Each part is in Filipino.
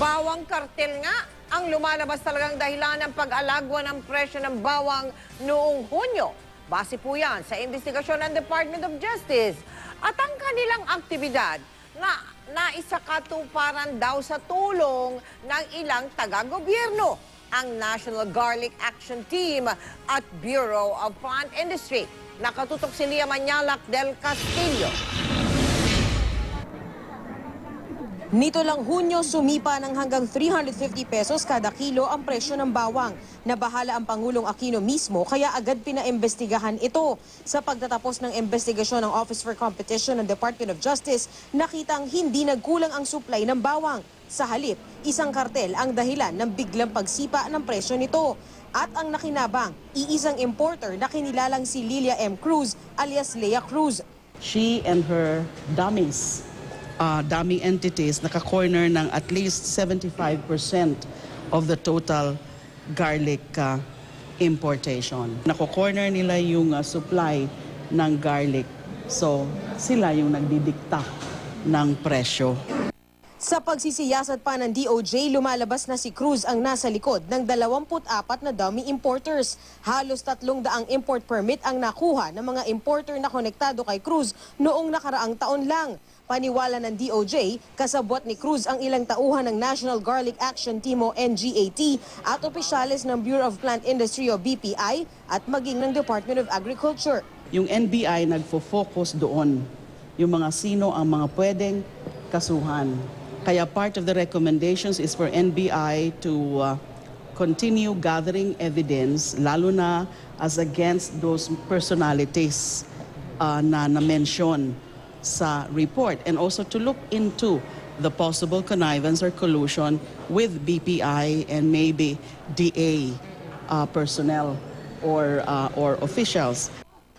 Bawang kartel nga ang lumalabas talagang dahilan ng pag-alagwa ng presyo ng bawang noong Hunyo. Base po yan sa investigasyon ng Department of Justice. At ang kanilang aktibidad na naisakatuparan daw sa tulong ng ilang taga-gobyerno, ang National Garlic Action Team at Bureau of Plant Industry. Nakatutok si Lia Manyalak del Castillo. Nito lang Hunyo, sumipa ng hanggang 350 pesos kada kilo ang presyo ng bawang. Nabahala ang Pangulong Aquino mismo kaya agad pinaimbestigahan ito. Sa pagtatapos ng investigasyon ng Office for Competition ng Department of Justice, nakitang hindi nagkulang ang supply ng bawang. Sa halip, isang kartel ang dahilan ng biglang pagsipa ng presyo nito. At ang nakinabang, iisang importer na kinilalang si Lilia M. Cruz alias Lea Cruz. She and her dummy entities naka-corner ng at least 75% of the total garlic importation. Nako-corner nila yung supply ng garlic. So, sila yung nagdidikta ng presyo. Sa pagsisiyasat pa ng DOJ, lumalabas na si Cruz ang nasa likod ng 24 na dummy importers. Halos 300 import permit ang nakuha ng mga importer na konektado kay Cruz noong nakaraang taon lang. Paniwala ng DOJ, kasabwat ni Cruz ang ilang tauhan ng National Garlic Action Team o NGAT at opisyales ng Bureau of Plant Industry o BPI at maging ng Department of Agriculture. Yung NBI nagfo-focus doon yung mga sino ang mga pwedeng kasuhan. Kaya part of the recommendations is for NBI to continue gathering evidence, lalo na as against those personalities na na-mention sa report, and also to look into the possible connivance or collusion with BPI and maybe DA personnel or officials.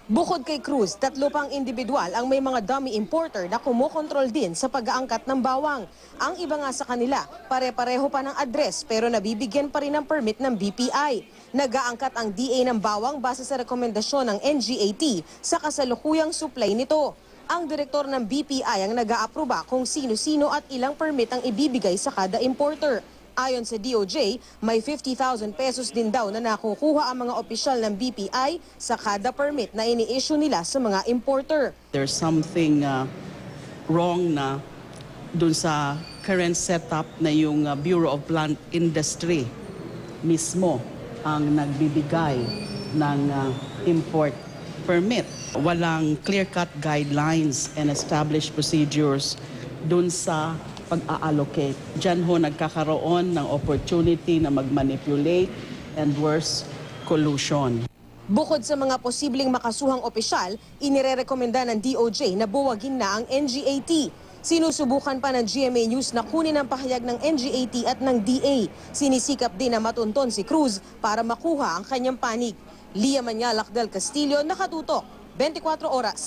Bukod kay Cruz, 3 pang individual ang may mga dummy importer na kumokontrol din sa pag-aangkat ng bawang. Ang iba nga sa kanila, pare-pareho pa ng address pero nabibigyan pa rin ng permit ng BPI. Nag-aangkat ang DA ng bawang base sa rekomendasyon ng NGAT sa kasalukuyang supply nito. Ang direktor ng BPI ang nag-aaproba kung sino-sino at ilang permit ang ibibigay sa kada importer. Ayon sa DOJ, may 50,000 pesos din daw na nakukuha ang mga opisyal ng BPI sa kada permit na ini-issue nila sa mga importer. There's something wrong na dun sa current setup na yung Bureau of Plant Industry mismo ang nagbibigay ng import permit. Walang clear-cut guidelines and established procedures dun sa pag-a-allocate. Diyan ho nagkakaroon ng opportunity na mag-manipulate and worse, collusion. Bukod sa mga posibleng makasuhang opisyal, inirerekomenda ng DOJ na buwagin na ang NGAT. Sinusubukan pa ng GMA News na kunin ang pahayag ng NGAT at ng DA. Sinisikap din na matunton si Cruz para makuha ang kanyang panig. Lia Manyalak del Castillo, nakatutok, 24 oras.